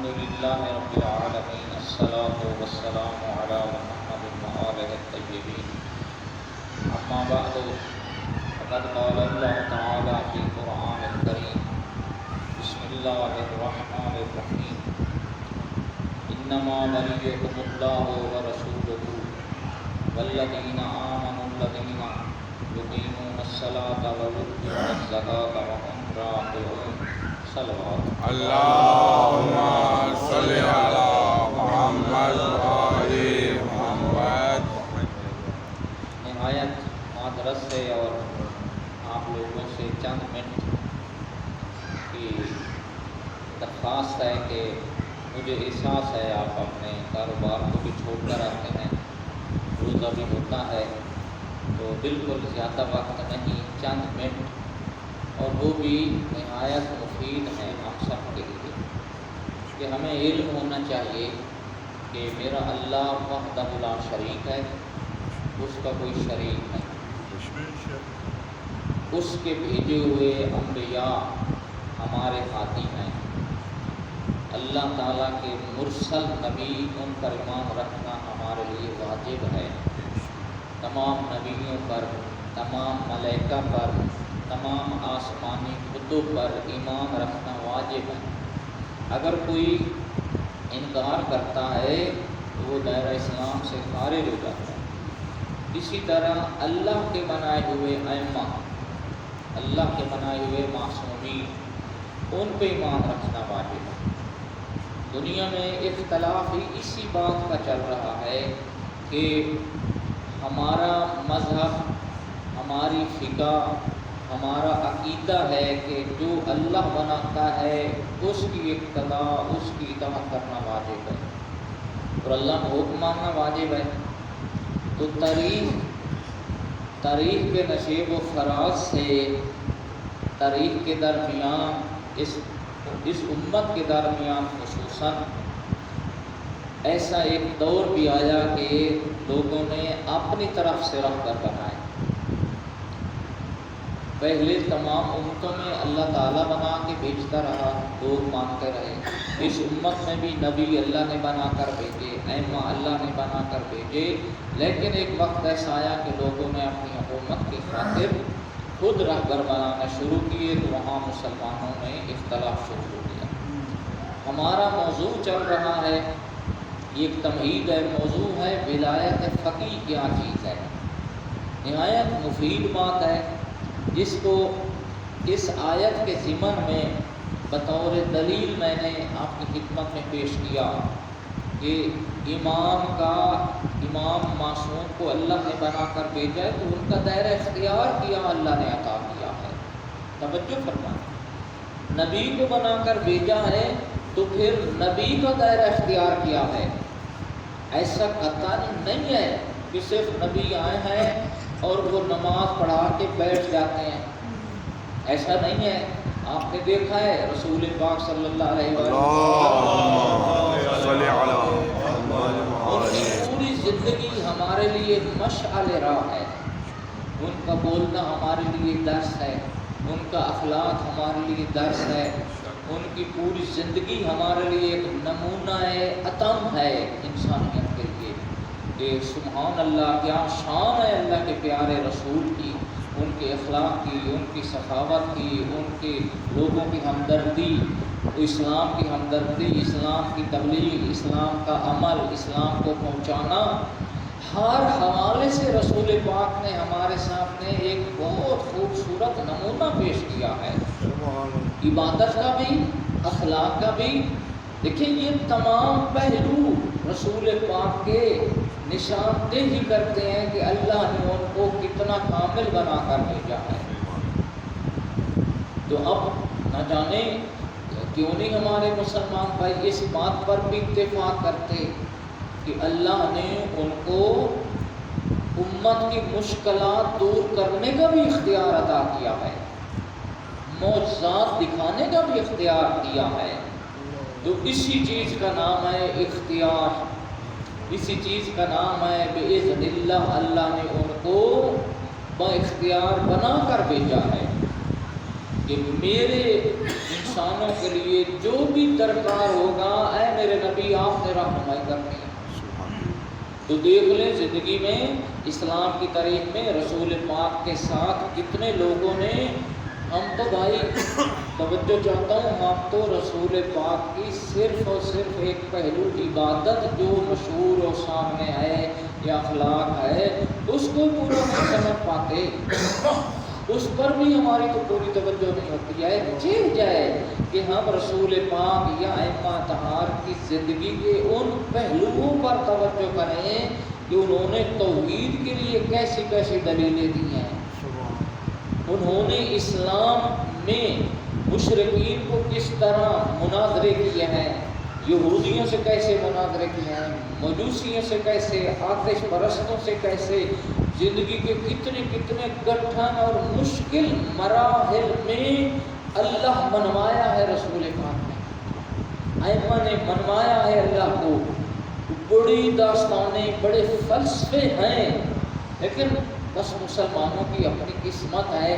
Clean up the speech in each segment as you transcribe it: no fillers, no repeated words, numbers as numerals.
لله رب العالمين الصلاة والسلام على محمد وآله الطيبين أما بعد فقد قال الله تعالى في القرآن الكريم بسم الله الرحمن الرحيم إنما وليكم الله ورسوله والذين آمنوا الذين يقيمون الصلاة ويؤتون الزكاة وهم راكعون صلوات اللهم صل على محمد وآل محمد. نہایت معذرت سے اور آپ لوگوں سے چند منٹ کی درخواست ہے کہ مجھے احساس ہے آپ اپنے کاروبار کو بھی چھوڑ کر آتے ہیں، روزہ بھی ہوتا ہے، تو بالکل زیادہ وقت نہیں، چند منٹ، اور وہ بھی نہایت مفید ہیں ہم سب کے لیے، کہ ہمیں علم ہونا چاہیے کہ میرا اللہ وحدہ لا شریک ہے، اس کا کوئی شریک نہیں، اس کے بھیجے ہوئے انبیاء ہمارے ہادی ہیں، اللہ تعالیٰ کے مرسل نبی ان پر ایمان رکھنا ہمارے لیے واجب ہے، تمام نبیوں پر، تمام ملائکہ پر، تمام آسمانی کتب پر ایمان رکھنا واجب ہے۔ اگر کوئی انکار کرتا ہے تو وہ دائرہ اسلام سے خارج ہو جاتا ہے۔ اسی طرح اللہ کے بنائے ہوئے ائمہ، اللہ کے بنائے ہوئے معصومین، ان پہ ایمان رکھنا واجب ہے۔ دنیا میں اختلاف ہی اسی بات کا چل رہا ہے کہ ہمارا مذہب، ہماری فقہ، ہمارا عقیدہ ہے کہ جو اللہ بناتا ہے اس کی اقتداء، اس کی اطاعت کرنا واجب ہے، اور اللہ کا حکم ماننا واجب ہے۔ تو تاریخ کے نشیب و فراز سے تاریخ کے درمیان اس امت کے درمیان خصوصاً ایسا ایک دور بھی آیا کہ لوگوں نے اپنی طرف سے رہبر بنائے۔ پہلے تمام امتوں میں اللہ تعالیٰ بنا کے بھیجتا رہا، لوگ مانتے رہے، اس امت میں بھی نبی اللہ نے بنا کر بھیجے، ائمہ اللہ نے بنا کر بھیجے، لیکن ایک وقت ایسا آیا کہ لوگوں نے اپنی حکومت کی خاطر خود رہبر بنانا شروع کیے، تو وہاں مسلمانوں نے اختلاف شروع ہو گیا۔ ہمارا موضوع چل رہا ہے، یہ ایک تمہید ہے، موضوع ہے ولایت فقیہ کیا چیز ہے۔ نہایت مفید بات ہے، جس کو اس آیت کے ضمن میں بطور دلیل میں نے آپ کی خدمت میں پیش کیا کہ امام معصوم کو اللہ نے بنا کر بھیجا ہے، تو ان کا دائرہ اختیار کیا اللہ نے عطا کیا ہے۔ توجہ فرمائیں، نبی کو بنا کر بھیجا ہے تو پھر نبی کا دائرہ اختیار کیا ہے۔ ایسا قطعاً نہیں ہے کہ صرف نبی آئے ہیں اور وہ نماز پڑھا کے بیٹھ جاتے ہیں، ایسا نہیں ہے۔ آپ نے دیکھا ہے رسول پاک صلی اللہ علیہ وسلم کی پوری زندگی ہمارے لیے مشعل راہ ہے، ان کا بولنا ہمارے لیے درس ہے، ان کا اخلاق ہمارے لیے درس ہے، ان کی پوری زندگی ہمارے لیے ایک نمونہ عطم ہے انسانیت کے لیے، کہ سبحان اللہ کیا شان ہے اللہ کے پیارے رسول کی، ان کے اخلاق کی، ان کی سخاوت کی، ان کے لوگوں کی ہمدردی، اسلام کی ہمدردی، اسلام کی تبلیغ، اسلام کا عمل، اسلام کو پہنچانا، ہر حوالے سے رسول پاک نے ہمارے سامنے ایک بہت خوبصورت نمونہ پیش کیا ہے، عبادت کا بھی، اخلاق کا بھی۔ دیکھیں یہ تمام پہلو رسول پاک کے نشاندہی کرتے ہیں کہ اللہ نے ان کو کتنا کامل بنا کر بھیجا ہے۔ تو اب نہ جانے کیوں نہیں ہمارے مسلمان بھائی اس بات پر بھی اتفاق کرتے کہ اللہ نے ان کو امت کی مشکلات دور کرنے کا بھی اختیار عطا کیا ہے، معجزات دکھانے کا بھی اختیار دیا ہے، تو اسی چیز کا نام ہے اختیار، اسی چیز کا نام ہے بِإِذْنِ اللہ، اللہ نے ان کو با اختیار بنا کر بھیجا ہے کہ میرے انسانوں کے لیے جو بھی درکار ہوگا اے میرے نبی آپ نے رہنمائی کرنی ہے۔ تو دیکھ لیں زندگی میں اسلام کی تاریخ میں رسول پاک کے ساتھ کتنے لوگوں نے، ہم تو بھائی توجہ چاہتا ہوں، ہم تو رسول پاک کی صرف اور صرف ایک پہلو عبادت جو مشہور اور سامنے ہے یا اخلاق ہے اس کو پورا نہیں سمجھ پاتے، اس پر بھی ہماری تو پوری توجہ نہیں ہوتی ہے۔ چیز جائے کہ ہم رسول پاک یا ائمہ طہار کی زندگی کے ان پہلوؤں پر توجہ کریں کہ انہوں نے توحید کے لیے کیسی کیسی دلیلیں دی ہیں، انہوں نے اسلام میں مشرکین کو کس طرح مناظرے کیے ہیں، یہودیوں سے کیسے مناظرے کیے ہیں، مجوسیوں سے کیسے، آتش پرستوں سے کیسے، زندگی کے کتنے کتنے گٹھن اور مشکل مراحل میں اللہ منوایا ہے رسول پاک نے، ائمہ نے منوایا ہے اللہ کو۔ بڑی داستانیں، بڑے فلسفے ہیں، لیکن بس مسلمانوں کی اپنی قسمت ہے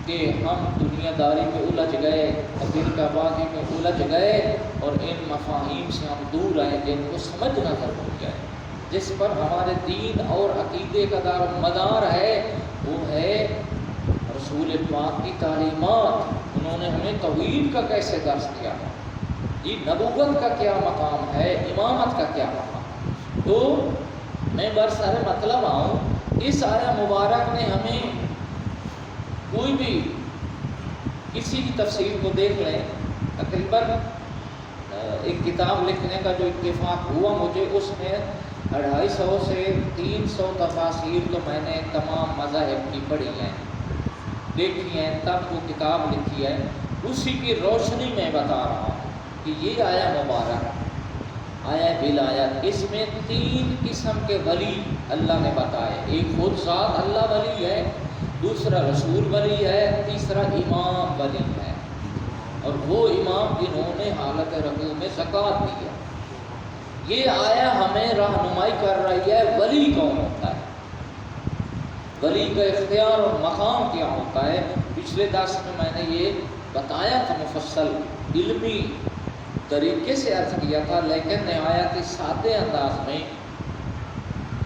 کہ ہم دنیا داری میں الجھ گئے، فرقہ بازی میں الجھ گئے اور ان مفاہیم سے ہم دور آئے جن کو سمجھنا ضروری ہے، جس پر ہمارے دین اور عقیدے کا دار و مدار ہے وہ ہے رسول پاک کی تعلیمات۔ انہوں نے ہمیں توحید کا کیسے درس دیا، یہ نبوت کا کیا مقام ہے، امامت کا کیا مقام ہے۔ تو میں برسر مطلب آؤں، اس آیہ مبارک نے ہمیں کوئی بھی کسی کی تفسیر کو دیکھ لیں، تقریباً ایک کتاب لکھنے کا جو اتفاق ہوا مجھے، اس میں 250 سے 300 تفاسیر تو میں نے تمام مذاہب کی پڑھی ہیں، دیکھی ہیں، تب وہ کتاب لکھی ہے۔ اسی کی روشنی میں بتا رہا ہوں کہ یہ آیہ مبارک آیا بالآیات، اس میں 3 قسم کے ولی اللہ نے بتائے، ایک خود ذات اللہ ولی ہے، دوسرا رسول ولی ہے، تیسرا امام ولی ہے، اور وہ امام جنہوں نے حالت رکوع میں زکوٰۃ دی ہے۔ یہ آیا ہمیں رہنمائی کر رہی ہے ولی کون ہوتا ہے، ولی کا اختیار اور مقام کیا ہوتا ہے۔ پچھلے درس میں نے یہ بتایا تھا، مفصل علمی طریقے سے عرض کیا تھا، لیکن نہایت سادے انداز میں،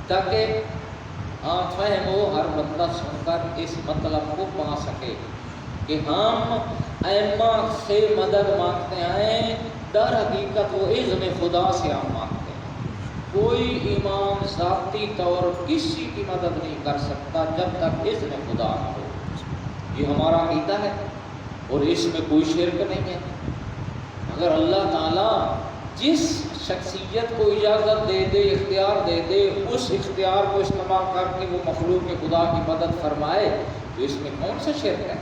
تاکہ عام فہم ہو، ہر بندہ سن کر اس مطلب کو پا سکے کہ ہم ائمہ سے مدد مانگتے ہیں، در حقیقت وہ اذن خدا سے ہم مانگتے ہیں۔ کوئی امام ذاتی طور کسی کی مدد نہیں کر سکتا جب تک اذن خدا نہ ہو، یہ ہمارا عقیدہ ہے، اور اس میں کوئی شرک نہیں ہے۔ اگر اللہ تعالیٰ جس شخصیت کو اجازت دے دے، اختیار دے دے، اس اختیار کو استعمال کر کے وہ مخلوق خدا کی مدد فرمائے تو اس میں کون سا شرک ہے؟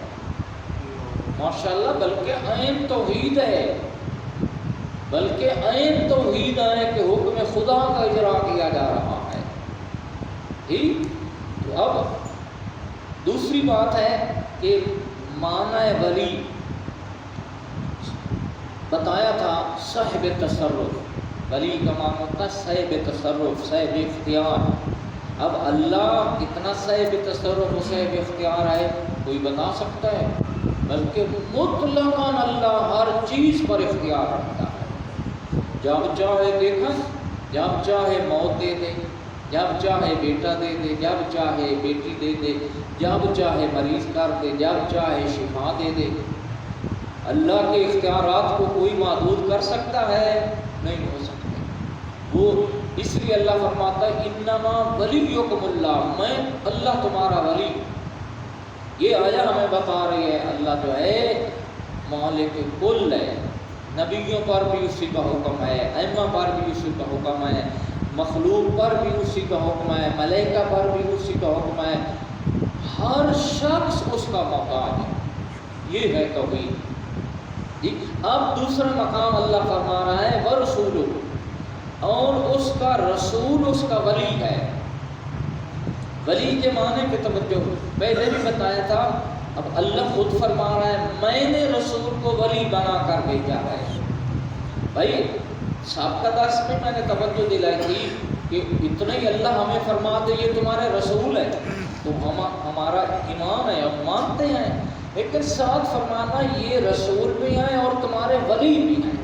ماشاءاللہ، بلکہ عین توحید ہے، بلکہ عین توحید ہے کہ حکم خدا کا اجرا کیا جا رہا ہے۔ ٹھیک، تو اب دوسری بات ہے کہ معنی ولی بتایا تھا، صاحب تصرف، ولی کا معنی ہوتا ہے صاحب تصرف، صاحب اختیار۔ اب اللہ کتنا صاحب تصرف و صاحب اختیار ہے کوئی بتا سکتا ہے؟ بلکہ مطلقاً اللہ ہر چیز پر اختیار رکھتا ہے، جب چاہے دیکھا، جب چاہے موت دے دے، جب چاہے بیٹا دے دے، جب چاہے بیٹی دے دے، جب چاہے مریض کر دے، جب چاہے شفا دے دے۔ اللہ کے اختیارات کو کوئی محدود کر سکتا ہے؟ نہیں ہو سکتے۔ وہ اس لیے اللہ فرماتا ہے انما ولیکم اللہ، میں اللہ تمہارا ولی۔ یہ آیا ہمیں بتا رہی ہے اللہ جو ہے مالک کل ہے، نبیوں پر بھی اسی کا حکم ہے، ائمہ پر بھی اسی کا حکم ہے، مخلوق پر بھی اسی کا حکم ہے، ملائکہ پر بھی اسی کا حکم ہے، ہر شخص اس کا محتاج ہے۔ یہ ہے توحید۔ اب دوسرا مقام اللہ فرما رہا ہے ورسولہ، اور اس کا رسول اس کا ولی ہے۔ ولی کے معنی پہ توجہ پہلے بھی بتایا تھا، اب اللہ خود فرما رہا ہے میں نے رسول کو ولی بنا کر بھیجا ہے۔ بھائی سابقہ درس میں نے توجہ دلائی تھی کہ اتنا ہی اللہ ہمیں فرما دے یہ تمہارے رسول ہے تو ہمارا ایمان ہے، ہم مانتے ہیں، لیکن ساتھ فرمانا یہ رسول بھی ہیں اور تمہارے ولی بھی ہیں.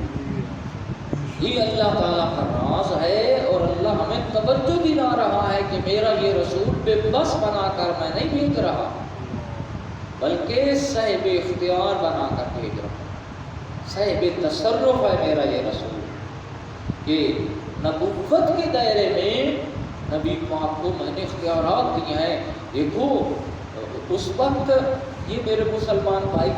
یہ اللہ تعالیٰ کا راز ہے، اور اللہ ہمیں توجہ دلا رہا ہے کہ میرا یہ رسول بے بس بنا کر میں نہیں بھیج رہا، بلکہ صاحب اختیار بنا کر بھیج رہا ہوں. صاحب تصرف ہے میرا یہ رسول. کہ نبوت کے دائرے میں نبی پاک کو میں نے اختیارات دیے ہیں. دیکھو اس وقت یہ میرے مسلمان بھائی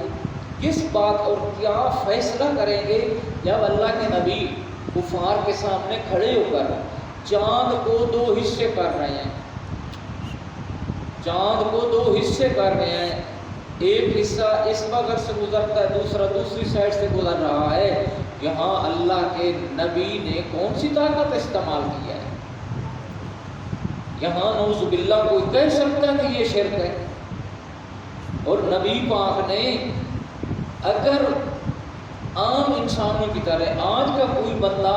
کس بات اور کیا فیصلہ کریں گے جب اللہ کے نبی کفار کے سامنے کھڑے ہو کر چاند کو 2 حصے کر رہے ہیں. چاند کو 2 حصے کر رہے ہیں. ایک حصہ اس بغیر سے گزرتا ہے، دوسرا دوسری سائڈ سے گزر رہا ہے. یہاں اللہ کے نبی نے کون سی طاقت استعمال کیا ہے؟ یہاں نعوذ باللہ کوئی کہہ سکتا ہے کہ یہ شرک ہے. اور نبی پاک نے اگر عام انسانوں کی طرح آج کا کوئی بندہ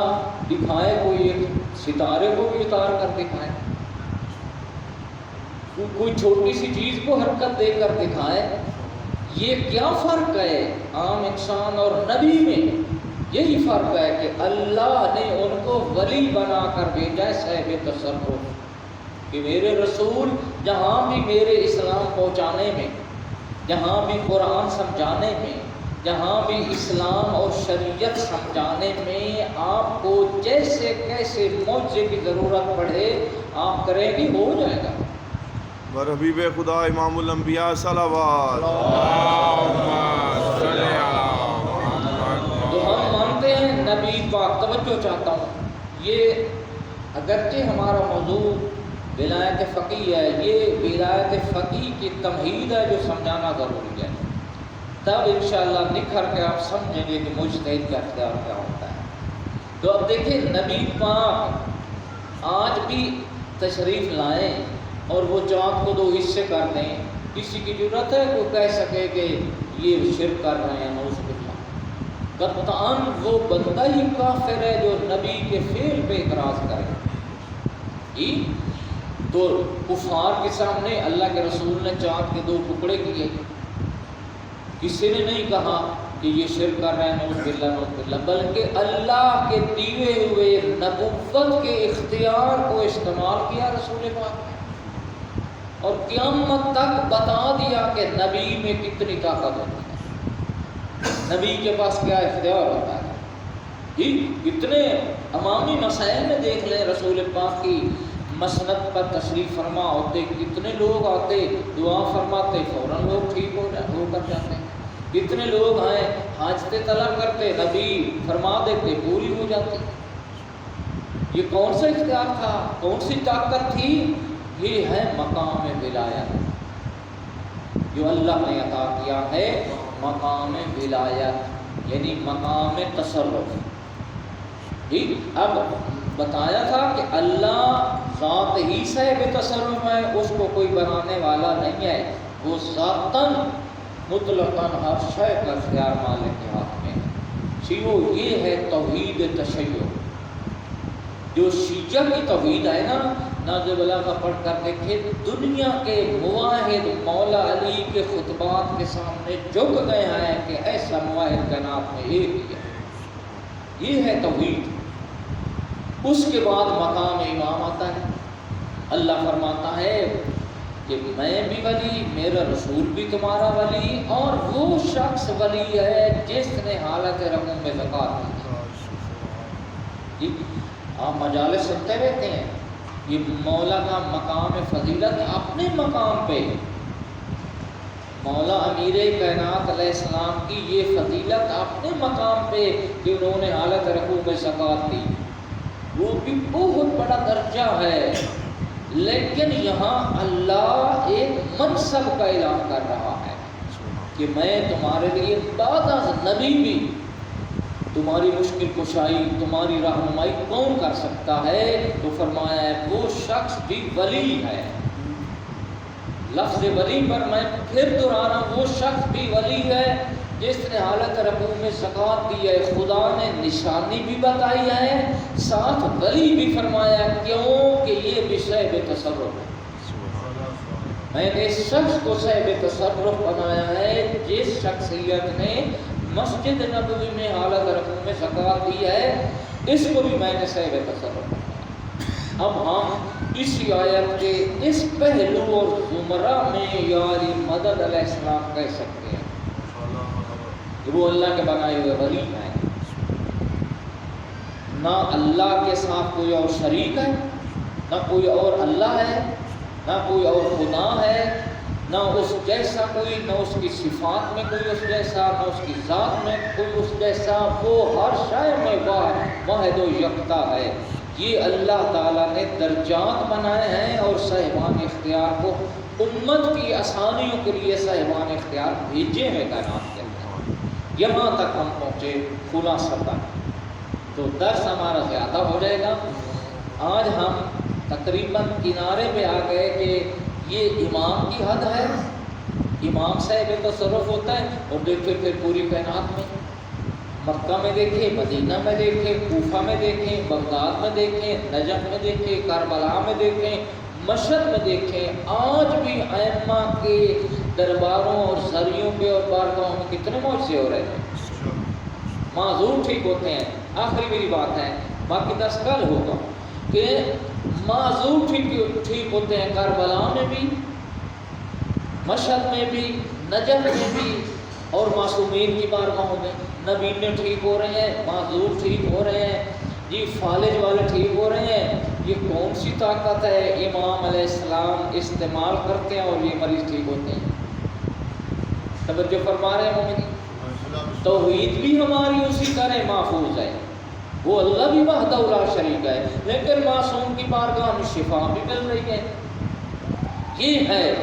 دکھائے، کوئی ایک ستارے کو بھی اتار کر دکھائے، کوئی چھوٹی سی چیز کو حرکت دے کر دکھائے، یہ کیا فرق ہے عام انسان اور نبی میں؟ یہی فرق ہے کہ اللہ نے ان کو ولی بنا کر بھیجا ہے، صاحب تصرف. کہ میرے رسول جہاں بھی میرے اسلام پہنچانے میں، جہاں بھی قرآن سمجھانے میں، جہاں بھی اسلام اور شریعت سمجھانے میں آپ کو جیسے کیسے معجزے کی ضرورت پڑے آپ کریں گے، ہو جائے گا. بر حبیب خدا امام الانبیاء صلوات. تو ہم مانتے ہیں نبی پاک. توجہ چاہتا ہوں، یہ اگرچہ ہمارا موضوع ولایت فقیہ ہے، یہ ولایت فقیہ کی تمہید ہے جو سمجھانا ضروری ہے. تب انشاءاللہ نکھر کے آپ سمجھیں گے کہ مجتہد کا اختیار کیا ہوتا ہے. تو اب دیکھیں نبی پاک آج بھی تشریف لائیں اور وہ چاند کو 2 حصے کر دیں. کسی کی ضرورت ہے کوئی کہہ سکے کہ یہ شرک کر رہے ہیں؟ نعوذ باللہ. قطعاً وہ بندہ ہی کافر ہے جو نبی کے فعل پہ اعتراض کرے. تو کفار کے سامنے اللہ کے رسول نے چاند کے 2 ٹکڑے کیے. کسی نے نہیں کہا کہ یہ شرک کر رہے ہیں، نعوذ باللہ نعوذ باللہ، بلکہ اللہ کے دیے ہوئے نبوت کے اختیار کو استعمال کیا رسول پاک نے، اور قیامت تک بتا دیا کہ نبی میں کتنی طاقت ہوتی ہے، نبی کے پاس کیا اختیار ہوتا ہے. اتنے عوامی مسائل میں دیکھ لیں، رسول پاک کی مسند پر تشریف فرما ہوتے کتنے لوگ آتے، دعا فرماتے، فوراً لوگ ٹھیک ہو کر جاتے. کتنے لوگ آئے حاجتیں طلب کرتے، نبی فرما دیتے، پوری ہو جاتی. یہ کون سا اختیار تھا، کون سی طاقت تھی؟ یہ ہے مقام ولایت جو اللہ نے عطا کیا ہے. مقام ولایت یعنی مقام تصرف. اب بتایا تھا کہ اللہ ذات ہی صاحب تصرف ہے، اس کو کوئی بنانے والا نہیں ہے. وہ ذاتاً مطلقاً ہر شے کا اختیار مالک کے ہاتھ میں ہے. سیو یہ ہے توحید تشیع. جو شیعہ کی توحید ہے نا، نازل کا پڑھ کر دیکھے، دنیا کے مواحد مولا علی کے خطبات کے سامنے جھک گئے ہیں کہ ایسا مواحد کائنات میں ایک ہی ہے. یہ ہے توحید. اس کے بعد مقام امام آتا ہے. اللہ فرماتا ہے کہ میں بھی ولی، میرا رسول بھی تمہارا ولی، اور وہ شخص ولی ہے جس نے حالت رقم میں زکوٰۃ دی. آپ مجالس سنتے رہتے ہیں، یہ مولا کا مقام فضیلت اپنے مقام پہ، مولا امیر کائنات علیہ السلام کی یہ فضیلت اپنے مقام پہ کہ انہوں نے حالت رقم میں زکوٰۃ دی. وہ بھی بہت بڑا درجہ ہے. لیکن یہاں اللہ ایک منصب کا اعلان کر رہا ہے کہ میں تمہارے لیے بعد از نبی بھی تمہاری مشکل کشائی، تمہاری رہنمائی کون کر سکتا ہے؟ تو فرمایا ہے وہ شخص بھی ولی ہے. لفظ ولی پر میں پھر دہرانا، وہ شخص بھی ولی ہے جس نے حالت رقوع میں زکوٰۃ دی ہے. خدا نے نشانی بھی بتائی ہے، ساتھ ولی بھی فرمایا. کیوں کہ یہ بھی صاحب تصرف ہے. میں نے اس شخص کو صاحب تصرف بنایا ہے جس شخصیت نے مسجد نبوی میں حالت رکوع میں زکوٰۃ دی ہے، اس کو بھی میں نے صاحب تصرف بنایا۔ اب ہم اسی آیت کے اس پہلو اور زمرہ میں یا علی مدد علیہ السلام کہہ سکتے ہیں کہ وہ اللہ کے بنائے ہوئے ولی ہیں، نہ اللہ کے ساتھ کوئی اور شریک ہے، نہ کوئی اور اللہ ہے، نہ کوئی اور خدا ہے، نہ اس جیسا کوئی، نہ اس کی صفات میں کوئی اس جیسا، نہ اس کی ذات میں کوئی اس جیسا، وہ ہر شے میں واحد و یکتا ہے۔ یہ اللہ تعالیٰ نے درجات بنائے ہیں اور صاحبان اختیار کو امت کی آسانیوں کے لیے صاحبان اختیار بھیجے ہیں کائنات کے اندر۔ یہاں تک ہم پہنچے خلاصہ تک، تو درس ہمارا زیادہ ہو جائے گا۔ آج ہم تقریباً کنارے پہ آ گئے کہ یہ امام کی حد ہے، امام صاحب تصرف ہوتا ہے، اور دیکھیں پھر پوری کائنات میں، مکہ میں دیکھیں، مدینہ میں دیکھیں، کوفہ میں دیکھیں، بغداد میں دیکھیں، نجف میں دیکھیں، کربلا میں دیکھیں، مشہد میں دیکھیں، آج بھی ائمہ کے درباروں اور زریوں پہ اور بارگاہوں میں کتنے معجزے ہو رہے ہیں، معذور ٹھیک ہوتے ہیں۔ آخری میری بات ہے، باقی 10 کل ہوگا، کہ معذور ٹھیک ہوتے ہیں، کربلا میں بھی، مشہد میں بھی، نجف میں بھی، اور معصومین کی بارگاہوں میں نبینے ٹھیک ہو رہے ہیں، معذور ٹھیک ہو رہے ہیں، جی فالج والے ٹھیک ہو رہے ہیں۔ یہ کون سی طاقت ہے امام علیہ السلام استعمال کرتے ہیں اور یہ مریض ٹھیک ہوتے ہیں؟ توجہ فرما رہے ہیں مومنین؟ توحید بھی ہماری اسی طرح محفوظ ہے، وہ اللہ بھی وحدہ لا شریک ہے، لیکن معصوم کی بارگاہ میں شفا بھی مل رہی ہے۔ یہ ہے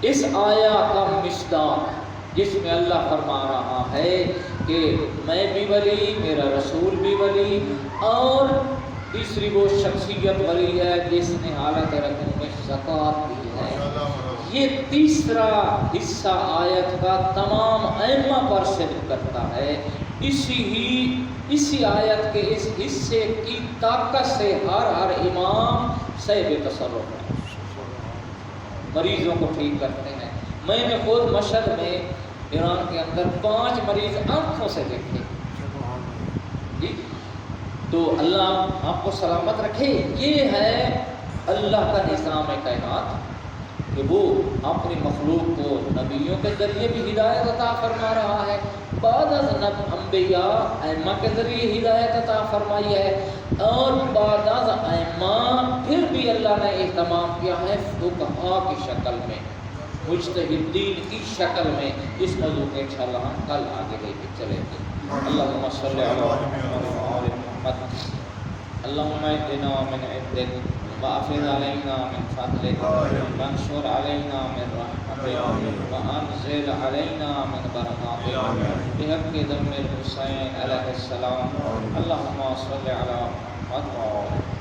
اس آیا کا مصداق جس میں اللہ فرما رہا ہے کہ میں بھی ولی، میرا رسول بھی ولی، اور تیسری وہ شخصیت ولی ہے جس نے حالت رکوع میں زکوٰۃ دی ہے۔ یہ تیسرا حصہ آیت کا تمام ائمہ پر صدق کرتا ہے۔ اسی آیت کے اس حصے کی طاقت سے ہر امام صاحب تصرف ہے، مریضوں کو ٹھیک کرتے ہیں۔ میں نے خود مشہد میں ایران کے اندر 5 مریض آنکھوں سے دیکھے جی، تو اللہ آپ کو سلامت رکھے۔ یہ ہے اللہ کا نظام کائنات کہ وہ اپنی مخلوق کو نبیوں کے ذریعے بھی ہدایت عطا فرما رہا ہے، بعد از انبیاء ائمہ کے ذریعے ہدایت عطا فرمائی ہے، اور بعد از ائمہ پھر بھی اللہ نے اہتمام کیا ہے فقہاء کی شکل میں، مجتہدین کی شکل میں۔ اس موضوع کے انشاءاللہ ہم کل آگے لے کے چلیں گے۔ اللہم صلی علی محمد وآل محمد، اللہم اہدنا من عندک وافض علینا من فضلک وانشر علینا من رحمتک وانزل علینا من برکاتک بحق دم الحسین علیہ السلام۔ اللہم صلی علی محمد وآل